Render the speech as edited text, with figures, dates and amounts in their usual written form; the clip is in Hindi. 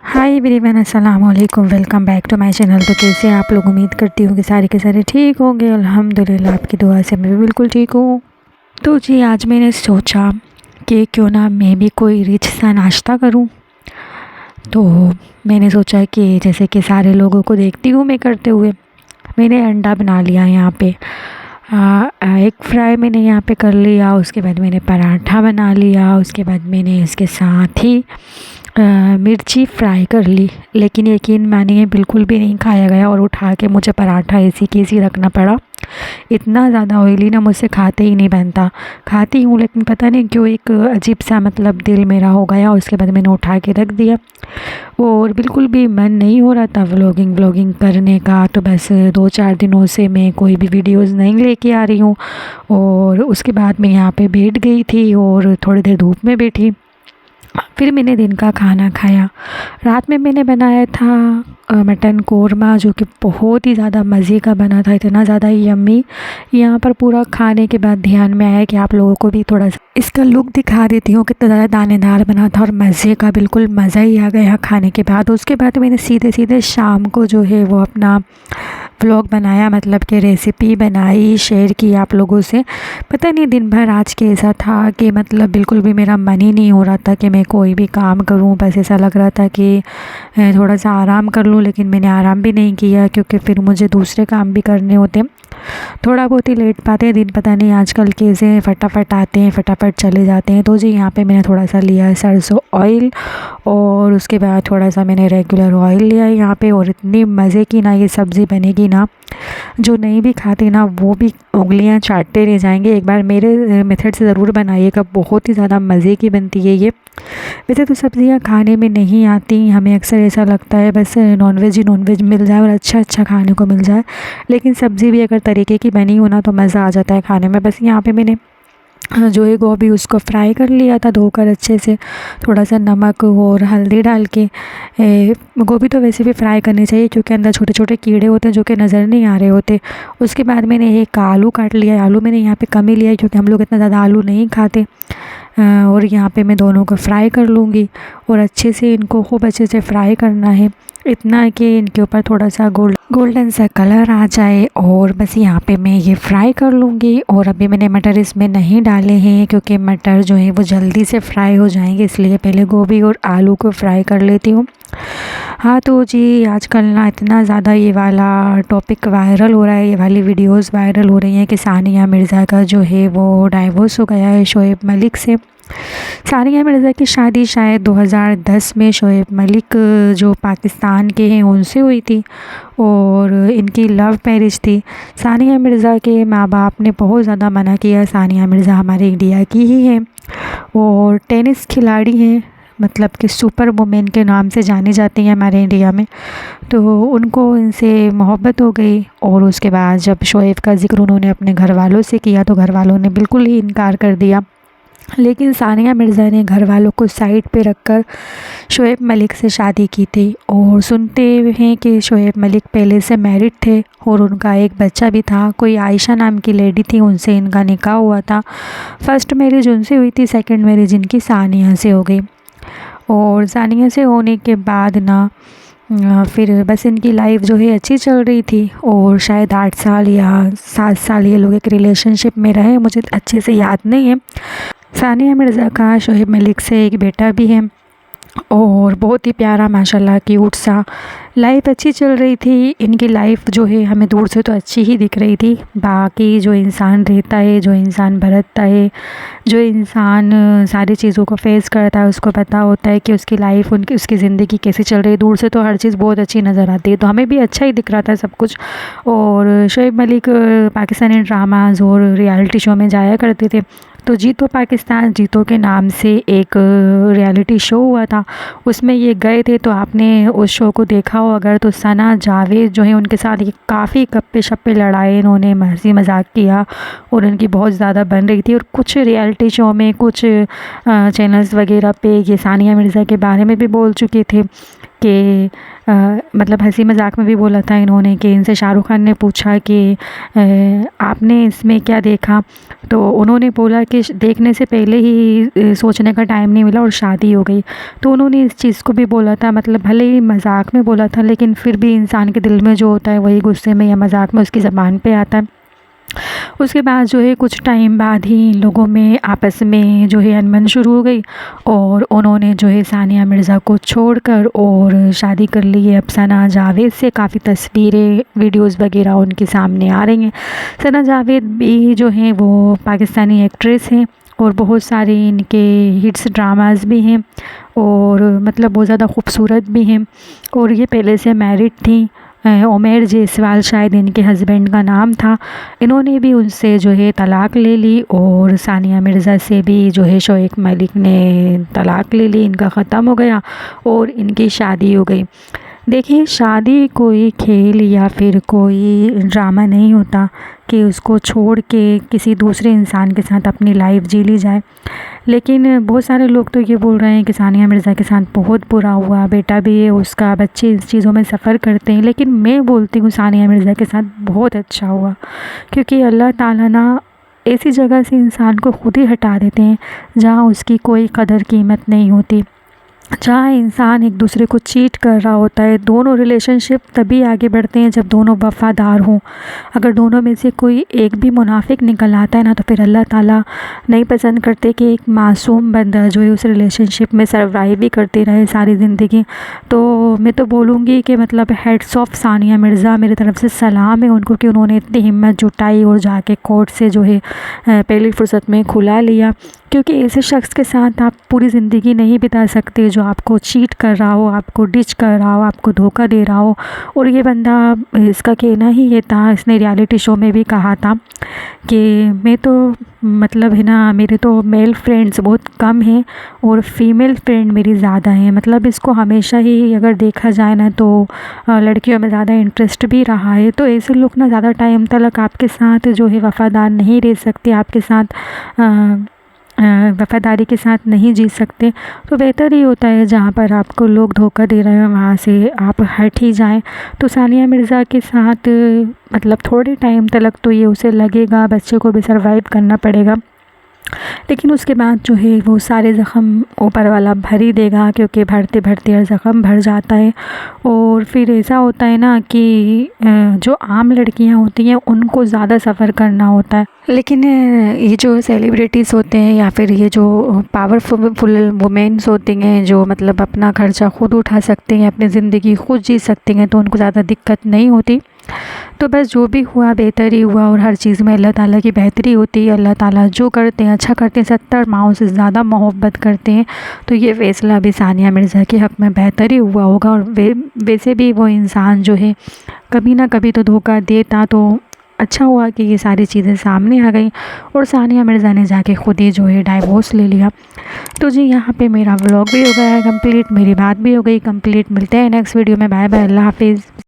हाय एवरीवन, अस्सलाम वालेकुम। Welcome back to my channel. तो कैसे आप लोग? उम्मीद करती हूँ कि सारे के सारे ठीक होंगे। अल्हम्दुलिल्लाह, आपकी दुआ से मैं भी बिल्कुल ठीक हूँ। तो जी, आज मैंने सोचा कि क्यों ना मैं भी कोई रिच सा नाश्ता करूँ। तो मैंने सोचा कि जैसे कि सारे लोगों को देखती हूँ मैं करते हुए, मैंने अंडा बना लिया यहाँ पे। एग फ्राई मैंने यहाँ पे कर लिया। उसके बाद मैंने पराठा बना लिया। उसके बाद मैंने इसके साथ ही मिर्ची फ्राई कर ली। लेकिन यकीन मानिए, बिल्कुल भी नहीं खाया गया और उठा के मुझे पराठा ऐसी कैसी रखना पड़ा। इतना ज़्यादा ऑयली ना मुझसे खाते ही नहीं बनता। खाती हूँ लेकिन पता नहीं क्यों एक अजीब सा मतलब दिल मेरा हो गया। उसके बाद मैंने उठा के रख दिया और बिल्कुल भी मन नहीं हो रहा था व्लॉगिंग करने का। तो बस 2-4 दिनों से मैं कोई भी वीडियोस नहीं लेके आ रही हूँ। और उसके बाद मैं यहाँ पे बैठ गई थी और थोड़ी देर धूप में बैठी। फिर मैंने दिन का खाना खाया। रात में मैंने बनाया था मटन कोरमा, जो कि बहुत ही ज़्यादा मज़े का बना था, इतना ज़्यादा यम्मी। यहाँ पर पूरा खाने के बाद ध्यान में आया कि आप लोगों को भी थोड़ा सा इसका लुक दिखा देती हूँ। कितना ज़्यादा दानेदार बना था और मज़े का, बिल्कुल मज़ा ही आ गया खाने के बाद। उसके बाद मैंने सीधे शाम को जो है वो अपना व्लॉग बनाया, मतलब कि रेसिपी बनाई, शेयर की आप लोगों से। पता नहीं दिन भर आज के ऐसा था कि मतलब बिल्कुल भी मेरा मन ही नहीं हो रहा था कि मैं कोई भी काम करूं। बस ऐसा लग रहा था कि थोड़ा सा आराम कर लूं, लेकिन मैंने आराम भी नहीं किया क्योंकि फिर मुझे दूसरे काम भी करने होते। थोड़ा बहुत ही लेट पाते हैं दिन, पता नहीं आजकल कैसे फटाफट आते हैं, फटाफट चले जाते हैं। तो जी, यहाँ पे मैंने थोड़ा सा लिया सरसों ऑयल और उसके बाद थोड़ा सा मैंने रेगुलर ऑयल लिया है यहाँ पे। और इतनी मज़े की ना ये सब्ज़ी बनेगी ना, जो नहीं भी खाते ना वो भी उंगलियां चाटते रह जाएंगे। एक बार मेरे मेथड से ज़रूर बनाइएगा, बहुत ही ज़्यादा मज़े की बनती है ये। वैसे तो सब्ज़ियाँ खाने में नहीं आती, हमें अक्सर ऐसा लगता है बस नॉनवेज ही नॉनवेज मिल जाए और अच्छा खाने को मिल जाए। लेकिन सब्ज़ी भी अगर तरीके की बनी हो ना तो मज़ा आ जाता है खाने में। बस यहाँ पे मैंने जो है गोभी उसको फ्राई कर लिया था, धोकर अच्छे से, थोड़ा सा नमक और हल्दी डाल के। गोभी तो वैसे भी फ्राई करनी चाहिए क्योंकि अंदर छोटे छोटे कीड़े होते हैं जो कि नज़र नहीं आ रहे होते। उसके बाद मैंने एक आलू काट लिया। आलू मैंने यहाँ पे कम ही लिया है क्योंकि हम लोग इतना ज़्यादा आलू नहीं खाते। और यहाँ पे मैं दोनों को फ्राई कर लूँगी और अच्छे से इनको खूब अच्छे से फ्राई करना है, इतना कि इनके ऊपर थोड़ा सा गोल्डन सा कलर आ जाए। और बस यहाँ पे मैं ये फ्राई कर लूँगी। और अभी मैंने मटर इसमें नहीं डाले हैं क्योंकि मटर जो है वो जल्दी से फ्राई हो जाएंगे, इसलिए पहले गोभी और आलू को फ्राई कर लेती हूँ। हाँ तो जी, आजकल ना इतना ज़्यादा ये वाला टॉपिक वायरल हो रहा है, ये वाली वीडियोस वायरल हो रही हैं कि सानिया मिर्ज़ा का जो है वो डाइवोर्स हो गया है शोएब मलिक से। सानिया मिर्ज़ा की शादी शायद 2010 में शोएब मलिक जो पाकिस्तान के हैं उनसे हुई थी और इनकी लव मैरिज थी। सानिया मिर्ज़ा के माँ बाप ने बहुत ज़्यादा मना किया। सानिया मिर्ज़ा हमारे इंडिया की ही हैं और टेनिस खिलाड़ी हैं, मतलब कि सुपर वुमेन के नाम से जानी जाती हैं हमारे इंडिया में। तो उनको इनसे मोहब्बत हो गई और उसके बाद जब शोएब का ज़िक्र उन्होंने अपने घर वालों से किया तो घर वालों ने बिल्कुल ही इनकार कर दिया। लेकिन सानिया मिर्ज़ा ने घर वालों को साइड पे रखकर शोएब मलिक से शादी की थी। और सुनते हैं कि शोएब मलिक पहले से मैरिड थे और उनका एक बच्चा भी था। कोई आयशा नाम की लेडी थी, उनसे इनका निकाह हुआ था। फर्स्ट मैरिज उनसे हुई थी, सेकंड मैरिज इनकी सानिया से हो गई। और सानिया से होने के बाद ना फिर बस इनकी लाइफ जो है अच्छी चल रही थी। और शायद 8 साल या 7 साल ये लोग एक रिलेशनशिप में रहे, मुझे अच्छे से याद नहीं है। सानिया मिर्ज़ा का शोएब मलिक से एक बेटा भी है और बहुत ही प्यारा, माशाल्लाह क्यूट सा। लाइफ अच्छी चल रही थी इनकी। लाइफ जो है हमें दूर से तो अच्छी ही दिख रही थी। बाकी जो इंसान रहता है, जो इंसान बरतता है, जो इंसान सारी चीज़ों को फेस करता है, उसको पता होता है कि उसकी लाइफ, उसकी ज़िंदगी कैसे चल रही है। दूर से तो हर चीज़ बहुत अच्छी नज़र आती है, तो हमें भी अच्छा ही दिख रहा था सब कुछ। और शोएब मलिक पाकिस्तानी ड्रामाज़ और रियलिटी शो में जाया करते थे। तो जीतो पाकिस्तान, जीतो के नाम से एक रियलिटी शो हुआ था, उसमें ये गए थे। तो आपने उस शो को देखा हो अगर, तो सना जावेद जो है उनके साथ ये काफ़ी गप्पे शप्पे लड़ाए, इन्होंने हंसी मजाक किया और उनकी बहुत ज़्यादा बन रही थी। और कुछ रियलिटी शो में, कुछ चैनल्स वगैरह पे ये सानिया मिर्ज़ा के बारे में भी बोल चुके थे कि मतलब हंसी मजाक में भी बोला था इन्होंने कि इनसे शाहरुख खान ने पूछा कि आपने इसमें क्या देखा, तो उन्होंने बोला कि देखने से पहले ही सोचने का टाइम नहीं मिला और शादी हो गई। तो उन्होंने इस चीज़ को भी बोला था, मतलब भले ही मजाक में बोला था लेकिन फिर भी इंसान के दिल में जो होता है वही गुस्से में या मजाक में उसकी ज़बान पे आता है। उसके बाद जो है कुछ टाइम बाद ही इन लोगों में आपस में जो है अनबन शुरू हो गई और उन्होंने जो है सानिया मिर्ज़ा को छोड़कर और शादी कर ली है अब सना जावेद से। काफ़ी तस्वीरें वीडियोस वगैरह उनके सामने आ रही हैं। सना जावेद भी जो हैं वो पाकिस्तानी एक्ट्रेस हैं और बहुत सारे इनके हिट्स ड्रामास भी हैं और मतलब बहुत ज़्यादा खूबसूरत भी हैं और ये पहले से मैरिड थी। उमैर जायसवाल शायद इनके हस्बैंड का नाम था। इन्होंने भी उनसे जो है तलाक़ ले ली और सानिया मिर्ज़ा से भी जो है शोएब मलिक ने तलाक़ ले ली, इनका ख़त्म हो गया और इनकी शादी हो गई। देखिए, शादी कोई खेल या फिर कोई ड्रामा नहीं होता कि उसको छोड़ के किसी दूसरे इंसान के साथ अपनी लाइफ जी ली जाए। लेकिन बहुत सारे लोग तो ये बोल रहे हैं कि सानिया मिर्ज़ा के साथ बहुत बुरा हुआ, बेटा भी है उसका, बच्चे इस चीज़ों में सफ़र करते हैं। लेकिन मैं बोलती हूँ सानिया मिर्ज़ा के साथ बहुत अच्छा हुआ, क्योंकि अल्लाह ताला ना ऐसी जगह से इंसान को खुद ही हटा देते हैं जहाँ उसकी कोई कदर कीमत नहीं होती, जहाँ इंसान एक दूसरे को चीट कर रहा होता है। दोनों रिलेशनशिप तभी आगे बढ़ते हैं जब दोनों वफ़ादार हों। अगर दोनों में से कोई एक भी मुनाफिक निकल आता है ना, तो फिर अल्लाह ताला नहीं पसंद करते कि एक मासूम बंदा जो है उस रिलेशनशिप में सर्वाइव भी करते रहे सारी ज़िंदगी। तो मैं तो बोलूँगी कि मतलब हेड्स ऑफ सानिया मिर्ज़ा, मेरी तरफ़ से सलाम है उनको कि उन्होंने इतनी हिम्मत जुटाई और जाके कोर्ट से जो है पहली फ़ुर्सत में खुला लिया, क्योंकि ऐसे शख्स के साथ आप पूरी ज़िंदगी नहीं बिता सकते जो आपको चीट कर रहा हो, आपको डिच कर रहा हो, आपको धोखा दे रहा हो। और ये बंदा, इसका कहना ही ये था, इसने रियलिटी शो में भी कहा था कि मैं तो मतलब है ना, मेरे तो मेल फ्रेंड्स बहुत कम हैं और फीमेल फ्रेंड मेरी ज़्यादा हैं। मतलब इसको हमेशा ही अगर देखा जाए ना तो लड़कियों में ज़्यादा इंटरेस्ट भी रहा है। तो ऐसे लोग ना ज़्यादा टाइम तक आपके साथ जो है वफ़ादार नहीं रह सकते, आपके साथ वफ़ादारी के साथ नहीं जी सकते। तो बेहतर ही होता है जहाँ पर आपको लोग धोखा दे रहे हैं वहाँ से आप हट ही जाएं। तो सानिया मिर्ज़ा के साथ मतलब थोड़े टाइम तक तो ये उसे लगेगा, बच्चे को भी सर्वाइव करना पड़ेगा, लेकिन उसके बाद जो है वो सारे ज़ख़म ऊपर वाला भर ही देगा, क्योंकि भरते भरते हर ज़ख़म भर जाता है। और फिर ऐसा होता है ना कि जो आम लड़कियां होती हैं उनको ज़्यादा सफ़र करना होता है, लेकिन ये जो सेलिब्रिटीज़ होते हैं या फिर ये जो पावरफुल वुमेन्स होती हैं जो मतलब अपना ख़र्चा खुद उठा सकते हैं, अपनी ज़िंदगी खुद जी सकती हैं, तो उनको ज़्यादा दिक्कत नहीं होती। तो बस जो भी हुआ बेहतर ही हुआ और हर चीज़ में अल्लाह ताला की बेहतरी होती है। अल्लाह ताला जो करते हैं अच्छा करते हैं, 70 माओं से ज़्यादा मोहब्बत करते हैं। तो ये फ़ैसला भी सानिया मिर्ज़ा के हक़ में बेहतर ही हुआ होगा। और वैसे भी वो इंसान जो है कभी ना कभी तो धोखा देता, तो अच्छा हुआ कि ये सारी चीज़ें सामने आ गई और सानिया मिर्ज़ा ने जाके ख़ुद ही जो है डाइवोर्स ले लिया। तो जी यहाँ पे मेरा व्लॉग भी हो गया है कंप्लीट, मेरी बात भी हो गई कंप्लीट। मिलते हैं नेक्स्ट वीडियो में। बाय बाय, अल्लाह हाफिज़।